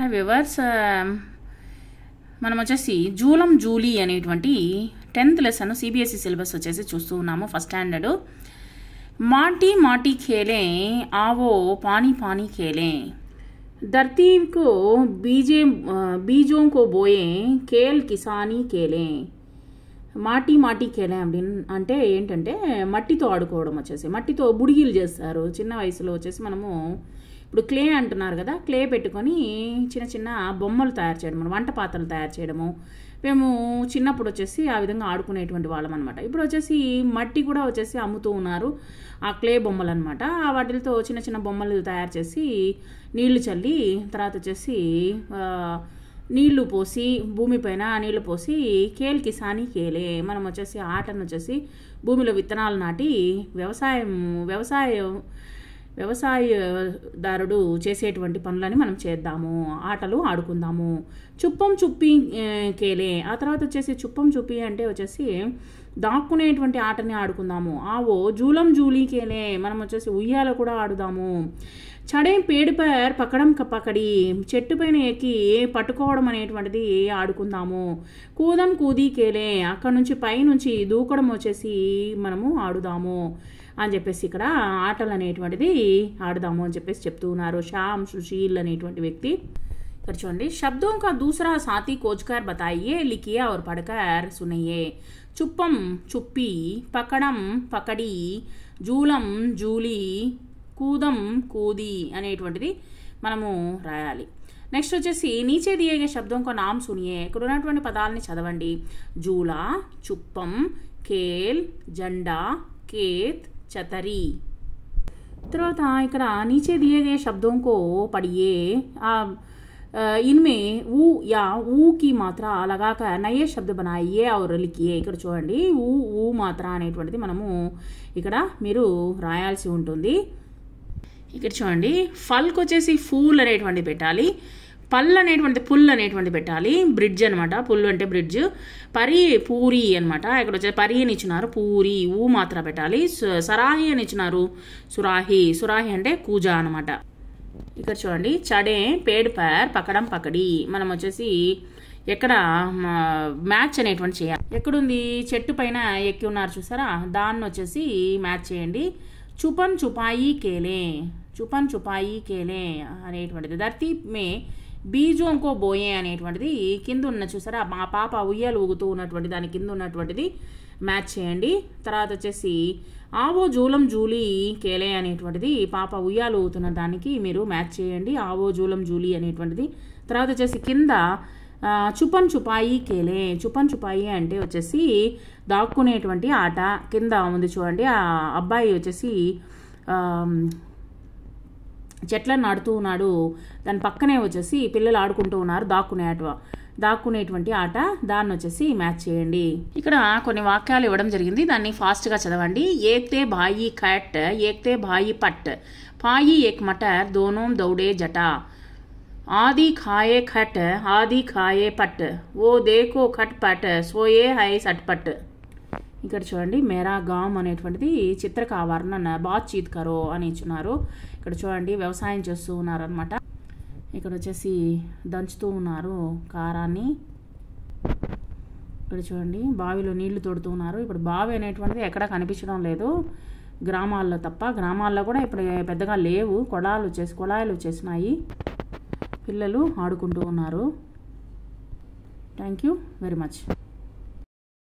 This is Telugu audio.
హాయ్ వ్యూవర్స్, మనం వచ్చేసి జూలం జూలీ అనేటువంటి 10th లెసన్ సిబిఎస్ఈ సిలబస్ వచ్చేసి చూస్తూ ఉన్నాము. First standard. माटी माटी खेलें आवो पानी पानी खेलें, धरती को बीजों को बोएं खेल किसानी खेलें. మాటి మాటి కేలే అంటే ఏంటంటే మట్టితో ఆడుకోవడం వచ్చేసి మట్టితో బుడిగిలు చేస్తారు. చిన్న వయసులో వచ్చేసి మనము ఇప్పుడు క్లే అంటున్నారు కదా, క్లే పెట్టుకొని చిన్న చిన్న బొమ్మలు తయారు చేయడం, వంట పాత్రలు తయారు చేయడము మేము చిన్నప్పుడు వచ్చేసి ఆ విధంగా ఆడుకునేటువంటి వాళ్ళం అనమాట. ఇప్పుడు వచ్చేసి మట్టి కూడా వచ్చేసి అమ్ముతూ ఉన్నారు, ఆ క్లే బొమ్మలు అనమాట. వాటితో చిన్న చిన్న బొమ్మలు తయారు చేసి నీళ్లు చల్లి తర్వాత వచ్చేసి నీళ్లు పోసి భూమిపైన నీళ్లు పోసి కేల్ కిసానీ కేలే, మనం వచ్చేసి ఆటను వచ్చేసి భూమిలో విత్తనాలు నాటి వ్యవసాయదారుడు చేసేటువంటి పనులని మనం చేద్దాము, ఆటలు ఆడుకుందాము. చుప్పం చుప్పి కేలే, ఆ తర్వాత వచ్చేసి చుప్పం చుప్పి అంటే వచ్చేసి దాక్కునేటువంటి ఆటని ఆడుకుందాము. ఆవో జూలం జూలీ కేలే, మనం వచ్చేసి ఉయ్యాల కూడా ఆడుదాము. చడే పేడు పర్ పక్కడం పక్కడి, చెట్టు పైన ఎక్కి పట్టుకోవడం అనేటువంటిది ఆడుకుందాము. కూదం కూది కేలే, అక్కడ నుంచి పైనుంచి దూకడం వచ్చేసి మనము ఆడుదాము అని చెప్పేసి ఇక్కడ ఆటలు అనేటువంటిది ఆడదాము అని చెప్పేసి చెప్తూ ఉన్నారు శ్యామ్ సుశీల్ అనేటువంటి వ్యక్తి. ఇక్కడ చూడండి, శబ్దోं का दूसरा साथी खोजकर बताइए, लिखिए और पढ़कर सुनिए. చుప్పం చుప్పి, పక్కడం పకడి, జూలం జూలీ, కూదం కూది అనేటువంటిది మనము రాయాలి. నెక్స్ట్ వచ్చేసి నీచే దియే గए శబ్దों का नाम सुनिए, ఇక్కడ ఉన్నటువంటి పదాలని చదవండి. జూలా, చుప్పం, కేల్, జెండా, కేత్, చతరి. తర్వాత ఇక్కడ नीचे दिए गए शब्दों को पढ़िए, इनमें ऊ या ऊ की मात्रा लगाकर नए शब्द बनाइए और लिखिए. ఇక్కడ చూడండి, ऊ మాత్ర అనేటువంటిది మనము ఇక్కడ మీరు రాయాల్సి ఉంటుంది. ఇక్కడ చూడండి, ఫల్కి వచ్చేసి ఫూల్ అనేటువంటిది పెట్టాలి, పల్ అనేటువంటి పుల్ అనేటువంటి పెట్టాలి. బ్రిడ్జ్ అనమాట, పుల్ అంటే బ్రిడ్జ్. పరి పూరి అనమాట, ఇక్కడ వచ్చేసి పరి అని ఇచ్చినారు, పూరి ఊ మాత్ర పెట్టాలి. సరాహి అని ఇచ్చినారు, సురాహి. సురాహి అంటే కూజా అనమాట. ఇక్కడ చూడండి, చడే పేడ్ పర్ పక్కడం పక్కడి, మనం వచ్చేసి ఎక్కడ మ్యాచ్ అనేటువంటి చేయాలి. ఎక్కడుంది, చెట్టు పైన ఎక్కి ఉన్నారు చూసారా, దాన్ని వచ్చేసి మ్యాచ్ చేయండి. చుపన్ చుపాయి కేలే, చుపన్ చుపాయి కేలే అనేటువంటిది. ధర్తీ మే బీజోం కో బోయే అనేటువంటిది కింద ఉన్న చూసారా, మా పాప ఉయ్యాలు ఊగుతూ ఉన్నటువంటి దాని కింద ఉన్నటువంటిది మ్యాచ్ చేయండి. తర్వాత వచ్చేసి ఆవో జూలం జూలీ కేలే అనేటువంటిది పాప ఉయ్యాలు ఊగుతున్న దానికి మీరు మ్యాచ్ చేయండి, ఆవో జూలం జూలీ అనేటువంటిది. తర్వాత వచ్చేసి కింద చుపన్ చుపాయి కేలే, చుపన్ చుపాయి అంటే వచ్చేసి దాక్కునేటువంటి ఆట. కింద ఉంది చూడండి, ఆ అబ్బాయి వచ్చేసి చెట్లను నాడుతూ ఉన్నాడు, దాని పక్కనే వచ్చేసి పిల్లలు ఆడుకుంటూ ఉన్నారు, దాక్కునేటువంటి ఆట. దాన్ని వచ్చేసి మ్యాచ్ చేయండి. ఇక్కడ కొన్ని వాక్యాలు ఇవ్వడం జరిగింది, దాన్ని ఫాస్ట్గా చదవండి. ఏక్తే భాయి కట్, ఏక్తే భాయి పట్, పాయి ఏక్ మటర్, దోనో దౌడే జటా, ఆది ఖాయే ఖట్, ఆది ఖాయే పట్, ఓ దేకో ఖట్ పట్, సోయే హై సట్పట్. ఇక్కడ చూడండి, మేరా గామ్ అనేటువంటిది చిత్రక వర్ణన బాత్ చీత్ కరో అని ఇచ్చున్నారు. ఇక్కడ చూడండి, వ్యవసాయం చేస్తూ ఉన్నారు అనమాట. ఇక్కడ వచ్చేసి దంచుతూ ఉన్నారు కారాన్ని. ఇక్కడ చూడండి, బావిలో నీళ్లు తోడుతూ ఉన్నారు. ఇప్పుడు బావి అనేటువంటిది ఎక్కడా కనిపించడం లేదు, గ్రామాల్లో తప్ప. గ్రామాల్లో కూడా ఇప్పుడు పెద్దగా లేవు, కొళాయిలు వచ్చేసినాయి. పిల్లలు ఆడుకుంటూ ఉన్నారు. Thank you very much.